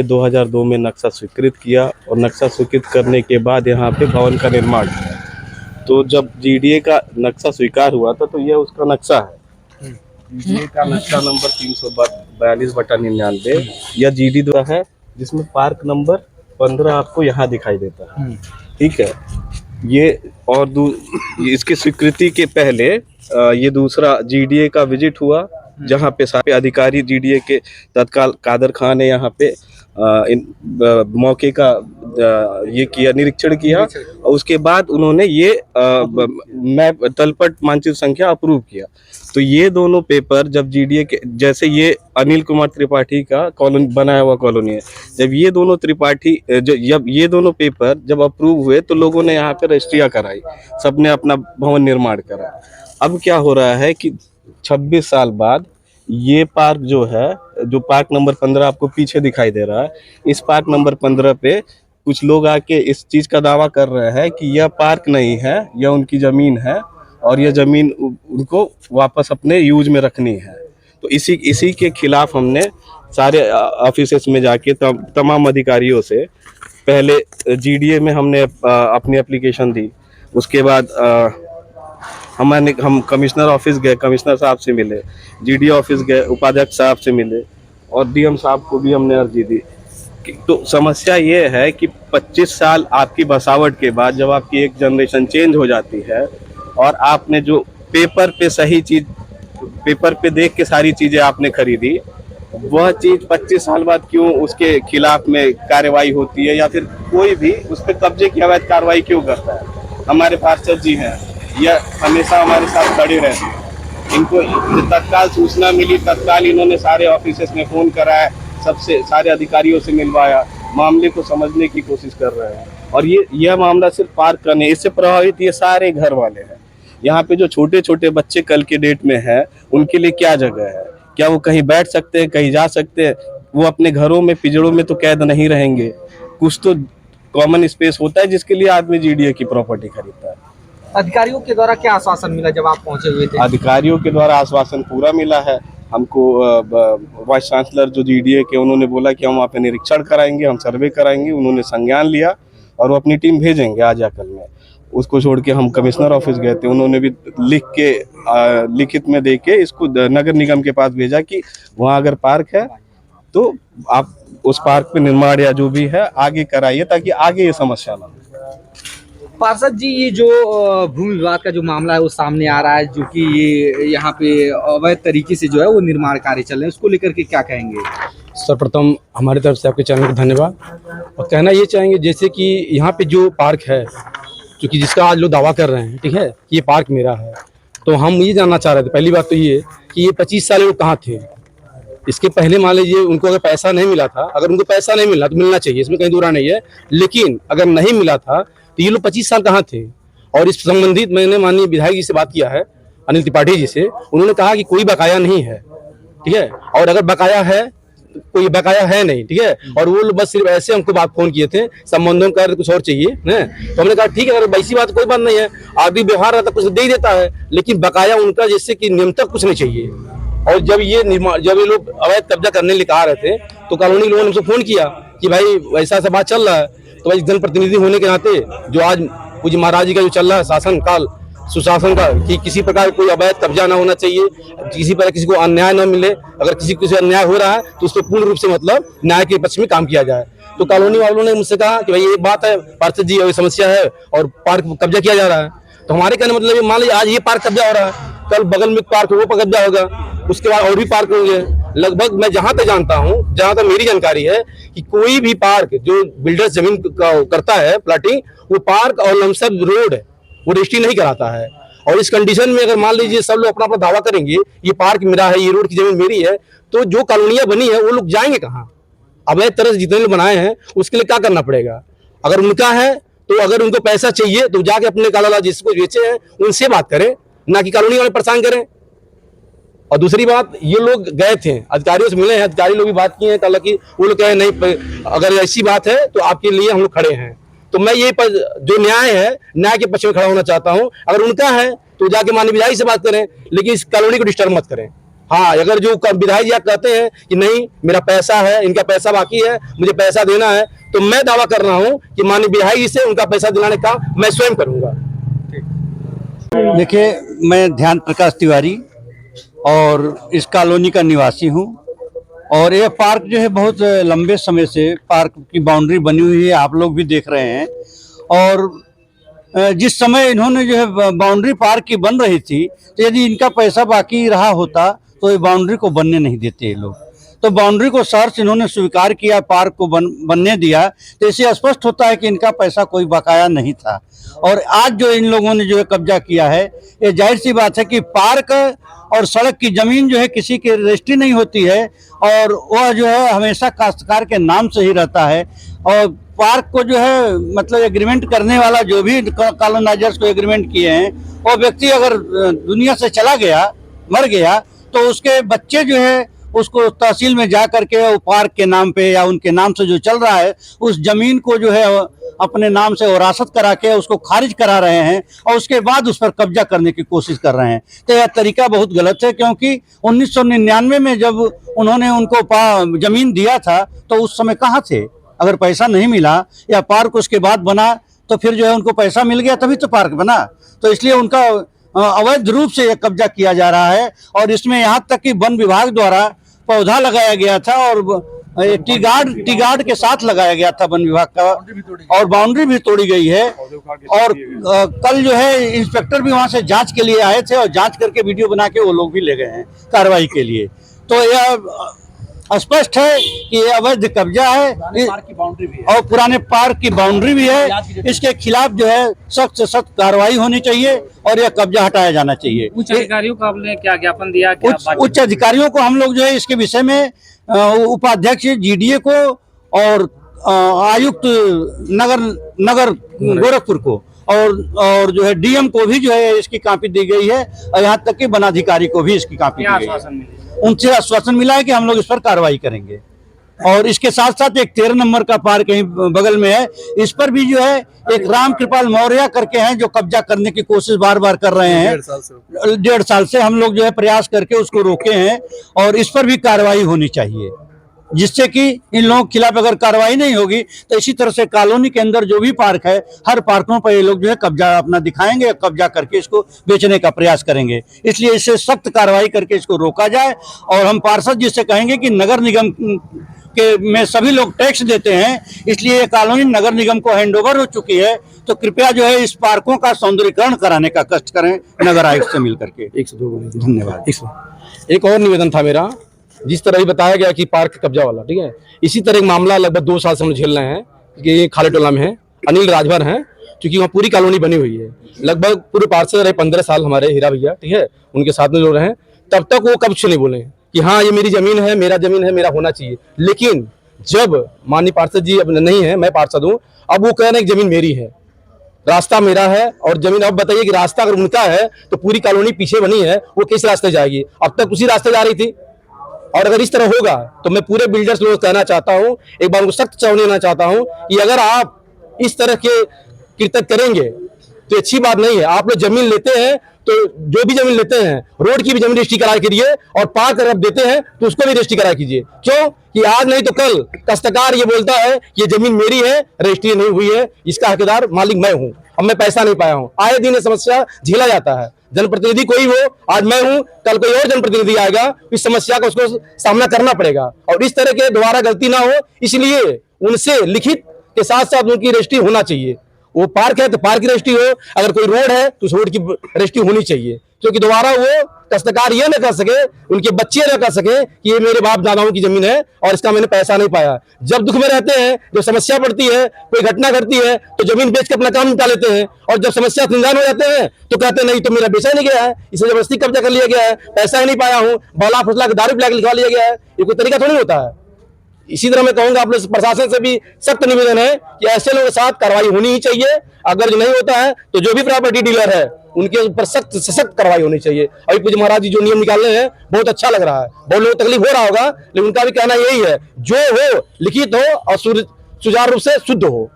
2002 में नक्शा स्वीकृत किया और नक्शा स्वीकृत करने के बाद यहाँ पे भवन का निर्माण किया। तो जब जीडीए का नक्शा स्वीकार हुआ था तो यह उसका नक्शा है। जीडीए का नक्शा नंबर 342/99 यह जीडी द्वारा है, जिसमें पार्क नंबर 15 आपको यहाँ दिखाई देता है। ठीक है, ये और इसकी स्वीकृति के पहले ये दूसरा जीडीए का विजिट हुआ, जहाँ पे सारे अधिकारी जीडीए के तत्काल कादर खान ने यहाँ पे मौके का ये किया, निरीक्षण किया और उसके बाद उन्होंने ये मैप तलपट मानचित्र संख्या अप्रूव किया। तो ये दोनों पेपर जब जीडीए के, जैसे ये अनिल कुमार त्रिपाठी का कॉलोनी बनाया हुआ कॉलोनी है, जब ये दोनों त्रिपाठी जब ये दोनों पेपर जब अप्रूव हुए तो लोगों ने यहाँ पे रजिस्ट्रियाँ कराई, सबने अपना भवन निर्माण करा। अब क्या हो रहा है कि 26 साल बाद ये पार्क जो है, जो पार्क नंबर 15 आपको पीछे दिखाई दे रहा है, इस पार्क नंबर 15 पे कुछ लोग आके इस चीज़ का दावा कर रहे हैं कि यह पार्क नहीं है, यह उनकी ज़मीन है और यह ज़मीन उनको वापस अपने यूज में रखनी है। तो इसी के खिलाफ हमने सारे ऑफिसेस में जाके तमाम अधिकारियों से पहले जीडीए में हमने अपनी एप्लीकेशन दी। उसके बाद हम कमिश्नर ऑफिस गए, कमिश्नर साहब से मिले, जीडी ऑफिस गए, उपाध्यक्ष साहब से मिले और डीएम साहब को भी हमने अर्जी दी। तो समस्या ये है कि 25 साल आपकी बसावट के बाद जब आपकी एक जनरेशन चेंज हो जाती है और आपने जो पेपर पे सही चीज, पेपर पे देख के सारी चीजें आपने खरीदी, वह चीज 25 साल बाद क्यों उसके खिलाफ में कार्रवाई होती है या फिर कोई भी उस पर कब्जे की अवैध कार्रवाई क्यों करता है। हमारे पार्षद जी हैं, यह हमेशा हमारे साथ खड़े रहते हैं। इनको तत्काल सूचना मिली, तत्काल इन्होंने सारे ऑफिसेस में फ़ोन कराया, सबसे सारे अधिकारियों से मिलवाया, मामले को समझने की कोशिश कर रहे हैं। और यह मामला सिर्फ पार्क का नहीं, इससे प्रभावित ये सारे घर वाले हैं। यहाँ पे जो छोटे छोटे बच्चे कल के डेट में हैं, उनके लिए क्या जगह है? क्या वो कहीं बैठ सकते हैं, कहीं जा सकते हैं? वो अपने घरों में, पिंजड़ों में तो कैद नहीं रहेंगे। कुछ तो कॉमन स्पेस होता है जिसके लिए आदमी जीडीए की प्रॉपर्टी खरीदता है। अधिकारियों के द्वारा क्या आश्वासन मिला जब आप पहुंचे हुए थे? अधिकारियों के द्वारा आश्वासन पूरा मिला है हमको। वाइस चांसलर जो जीडीए के, उन्होंने बोला कि हम वहाँ पे निरीक्षण कराएंगे, हम सर्वे कराएंगे। उन्होंने संज्ञान लिया और वो अपनी टीम भेजेंगे आज या कल में। उसको छोड़ के हम कमिश्नर ऑफिस गए थे, उन्होंने भी लिखित में दे के इसको नगर निगम के पास भेजा कि वहाँ अगर पार्क है तो आप उस पार्क पे निर्माण या जो भी है आगे कराइए, ताकि आगे ये समस्या ना हो। पार्षद जी, ये जो भूमि विवाद का जो मामला है वो सामने आ रहा है, जो कि ये यहाँ पे अवैध तरीके से जो है वो निर्माण कार्य चल रहे हैं, उसको लेकर के क्या कहेंगे? सर्वप्रथम हमारी तरफ से आपके चैनल को धन्यवाद। और कहना ये चाहेंगे, जैसे कि यहाँ पे जो पार्क है, जो कि जिसका आज लोग दावा कर रहे हैं, ठीक है, कि ये पार्क मेरा है, तो हम ये जानना चाह रहे थे। पहली बात तो ये कि ये 25 साल लोग कहाँ थे? इसके पहले मान लीजिए उनको अगर पैसा नहीं मिला था, अगर उनको पैसा नहीं मिला तो मिलना चाहिए, इसमें कहीं दूरा नहीं है, लेकिन अगर नहीं मिला था तो ये लोग 25 साल कहाँ थे? और इस संबंधित मैंने माननीय विधायक जी से बात किया है, अनिल त्रिपाठी जी से, उन्होंने कहा कि कोई बकाया नहीं है, ठीक है, और अगर बकाया है कोई बकाया है नहीं, ठीक है। और वो बस सिर्फ ऐसे हमको बात फोन किए थे, संबंधों का कुछ और चाहिए है, तो हमने कहा ठीक है, अगर वैसी बात कोई बात नहीं है, आदमी व्यवहार रहता कुछ दे ही देता है, लेकिन बकाया उनका जैसे कि न्यूनतम कुछ नहीं चाहिए। और जब ये लोग अवैध कब्जा करने लिए आ रहे थे तो कॉलोनी लोगों ने हमसे फोन किया कि भाई वैसा सा बात चल रहा है, तो भाई जनप्रतिनिधि होने के नाते जो आज पूज्य महाराज जी का जो चल रहा है शासन काल, सुशासन का, कि किसी प्रकार कोई अवैध कब्जा ना होना चाहिए, किसी प्रकार किसी को अन्याय न मिले, अगर किसी को अन्याय हो रहा है तो उसको पूर्ण रूप से मतलब न्याय के पक्ष में काम किया जाए। तो कॉलोनी वालों ने मुझसे कहा कि भाई ये बात है पार्षद जी, और समस्या है और पार्क कब्जा किया जा रहा है। तो हमारे कहने मतलब मान लीजिए आज ये पार्क कब्जा हो रहा है, कल बगल में पार्क वो कब्जा होगा, उसके बाद और भी पार्क होंगे। लगभग मैं जहां तक जानता हूं, जहां तक मेरी जानकारी है कि कोई भी पार्क जो बिल्डर जमीन करता है प्लाटिंग, वो पार्क और लमसम रोड वो रजिस्ट्री नहीं कराता है। और इस कंडीशन में अगर मान लीजिए सब लोग अपना अपना दावा करेंगे ये पार्क मेरा है, ये रोड की जमीन मेरी है, तो जो कॉलोनियां बनी है वो लोग जाएंगे कहाँ? अवैध तरह से जितने लोग बनाए हैं उसके लिए क्या करना पड़ेगा? अगर उनका है तो अगर उनको पैसा चाहिए तो जाके अपने काला जिसको बेचे हैं उनसे बात करें, ना कि कॉलोनी वाले परेशान करें। और दूसरी बात, ये लोग गए थे, अधिकारियों से मिले हैं, अधिकारी लोग भी बात किए हैं, हालांकि वो लोग कहे नहीं, अगर ऐसी बात है तो आपके लिए हम लोग खड़े हैं। तो मैं ये जो न्याय है, न्याय के पक्ष में खड़ा होना चाहता हूं। अगर उनका है तो जाके माननीय विधायक से बात करें, लेकिन इस कॉलोनी को डिस्टर्ब मत करें। हाँ, अगर जो विधायक जी कहते हैं कि नहीं मेरा पैसा है, इनका पैसा बाकी है, मुझे पैसा देना है, तो मैं दावा कर रहा हूँ कि माननीय विधायक जी से उनका पैसा दिलाने का मैं स्वयं करूंगा। देखिए, मैं ध्यान प्रकाश तिवारी और इस कॉलोनी का निवासी हूँ और ये पार्क जो है बहुत लंबे समय से पार्क की बाउंड्री बनी हुई है, आप लोग भी देख रहे हैं। और जिस समय इन्होंने जो है बाउंड्री पार्क की बन रही थी, तो यदि इनका पैसा बाकी रहा होता तो ये बाउंड्री को बनने नहीं देते ये लोग। तो बाउंड्री को शर्त इन्होंने स्वीकार किया, पार्क को बनने दिया, तो इससे स्पष्ट होता है कि इनका पैसा कोई बकाया नहीं था। और आज जो इन लोगों ने जो है कब्जा किया है, ये जाहिर सी बात है कि पार्क और सड़क की जमीन जो है किसी की रजिस्ट्री नहीं होती है और वह जो है हमेशा काश्तकार के नाम से ही रहता है। और पार्क को जो है मतलब एग्रीमेंट करने वाला जो भी कॉलोनाइजर्स को एग्रीमेंट किए हैं, वो व्यक्ति अगर दुनिया से चला गया, मर गया, तो उसके बच्चे जो है उसको तहसील में जा करके वो पार्क के नाम पे या उनके नाम से जो चल रहा है उस जमीन को जो है अपने नाम से वरासत करा के उसको खारिज करा रहे हैं और उसके बाद उस पर कब्जा करने की कोशिश कर रहे हैं। तो यह तरीका बहुत गलत है, क्योंकि 1999 में जब उन्होंने उनको जमीन दिया था तो उस समय कहाँ थे? अगर पैसा नहीं मिला या पार्क उसके बाद बना तो फिर जो है उनको पैसा मिल गया तभी तो पार्क बना। तो इसलिए उनका अवैध रूप से यह कब्जा किया जा रहा है। और इसमें यहाँ तक कि वन विभाग द्वारा पौधा लगाया गया था और टी गार्ड के साथ लगाया गया था वन विभाग का, और बाउंड्री भी तोड़ी गई है। और कल जो है इंस्पेक्टर भी वहां से जांच के लिए आए थे और जांच करके वीडियो बना के वो लोग भी ले गए हैं कार्रवाई के लिए। तो यह स्पष्ट है कि यह अवैध कब्जा है और पुराने पार्क की बाउंड्री भी है। इसके खिलाफ जो है सख्त से सख्त कार्रवाई होनी चाहिए और यह कब्जा हटाया जाना चाहिए। उच्च अधिकारियों को आपने क्या ज्ञापन दिया? उच्च अधिकारियों को हम लोग जो है इसके विषय में उपाध्यक्ष जीडीए को और आयुक्त नगर गोरखपुर को और जो है डीएम को भी जो है इसकी कॉपी दी गई है और यहाँ तक कि वनाधिकारी को भी इसकी कॉपी दी गई है। उनसे आश्वासन मिला है कि हम लोग इस पर कार्रवाई करेंगे। और इसके साथ साथ एक 13 नंबर का पार्क यहीं बगल में है, इस पर भी जो है एक राम कृपाल मौर्य करके हैं जो कब्जा करने की कोशिश बार बार कर रहे हैं। 1.5 साल से हम लोग जो है प्रयास करके उसको रोके हैं और इस पर भी कार्रवाई होनी चाहिए, जिससे कि इन लोगों के खिलाफ अगर कार्रवाई नहीं होगी तो इसी तरह से कॉलोनी के अंदर जो भी पार्क है हर पार्कों पर ये लोग जो है कब्जा अपना दिखाएंगे, कब्जा करके इसको बेचने का प्रयास करेंगे। इसलिए इसे सख्त कार्रवाई करके इसको रोका जाए। और हम पार्षद जी से कहेंगे कि नगर निगम के में सभी लोग टैक्स देते हैं, इसलिए ये कॉलोनी नगर निगम को हैंडओवर हो चुकी है, तो कृपया जो है इस पार्कों का सौंदर्यीकरण कराने का कष्ट करें नगर आयुक्त से मिल करके। 102 धन्यवाद। एक और निवेदन था मेरा, जिस तरह ही बताया गया कि पार्क कब्जा वाला, ठीक है, इसी तरह एक मामला लगभग 2 साल से हम झेल रहे हैं कि ये खाले टोला में है, अनिल राजभर हैं, क्योंकि वहाँ पूरी कॉलोनी बनी हुई है। लगभग पूरे पार्षद रहे 15 साल हमारे हीरा भैया, ठीक है, उनके साथ में जो रहे, तब तक वो कब कुछ नहीं बोले कि हाँ ये मेरी जमीन है, मेरा जमीन है, मेरा होना चाहिए। लेकिन जब माननीय पार्षद जी अब नहीं है, मैं पार्षद हूँ, अब वो कह रहे हैं कि जमीन मेरी है, रास्ता मेरा है और जमीन। अब बताइए कि रास्ता अगर उनका है तो पूरी कॉलोनी पीछे बनी है, वो किस रास्ते जाएगी? अब तक उसी रास्ते जा रही थी। और अगर इस तरह होगा तो मैं पूरे बिल्डर्स लोग कहना चाहता हूं, एक बार उनको सख्त चेतावनी देना चाहता हूं कि अगर आप इस तरह के कृत्य करेंगे तो अच्छी बात नहीं है। आप लोग जमीन लेते हैं तो जो भी जमीन लेते हैं, रोड की भी जमीन रजिस्ट्री करा कीजिए और पार्क अगर देते हैं तो उसको भी रजिस्ट्री करा कीजिए। क्यों कि आज नहीं तो कल काश्तकार ये बोलता है ये जमीन मेरी है, रजिस्ट्री नहीं हुई है, इसका हकदार मालिक मैं हूं, अब मैं पैसा नहीं पाया हूं। आए दिन ये समस्या झेला जाता है। जनप्रतिनिधि कोई हो, आज मैं हूं, कल कोई और जनप्रतिनिधि आएगा, इस समस्या का उसको सामना करना पड़ेगा। और इस तरह के दोबारा गलती ना हो, इसलिए उनसे लिखित के साथ साथ उनकी रजिस्ट्री होना चाहिए। वो पार्क है तो पार्क की रजिस्ट्री हो, अगर कोई रोड है तो उस रोड की रजिस्ट्री होनी चाहिए, क्योंकि दोबारा वो काश्तकार ये न कर सके, उनके बच्चे न कर सके कि ये मेरे बाप दादाओं की जमीन है और इसका मैंने पैसा नहीं पाया। जब दुख में रहते हैं, जब समस्या पड़ती है, कोई घटना घटती है तो जमीन बेच के अपना काम निपटा लेते हैं, और जब समस्या निदान हो जाते हैं तो कहते हैं नहीं तो मेरा बेचा नहीं गया है, इसे जबरदस्ती कब्जा कर लिया गया है, पैसा ही नहीं पाया हूँ, बला फसला दारू पिला के लिखवा लिया गया है। ये कोई तरीका थोड़ी होता है। इसी तरह मैं कहूंगा आप लोग प्रशासन से भी सख्त निवेदन है कि ऐसे लोगों के साथ कार्रवाई होनी ही चाहिए। अगर नहीं होता है तो जो भी प्रॉपर्टी डीलर है उनके ऊपर सख्त से सख्त कार्रवाई होनी चाहिए। अभी पूज्य महाराज जी जो नियम निकाल रहे हैं बहुत अच्छा लग रहा है, बहुत लोगों को तकलीफ हो रहा होगा, लेकिन उनका भी कहना यही है जो हो लिखित हो और सुचारू रूप से शुद्ध हो।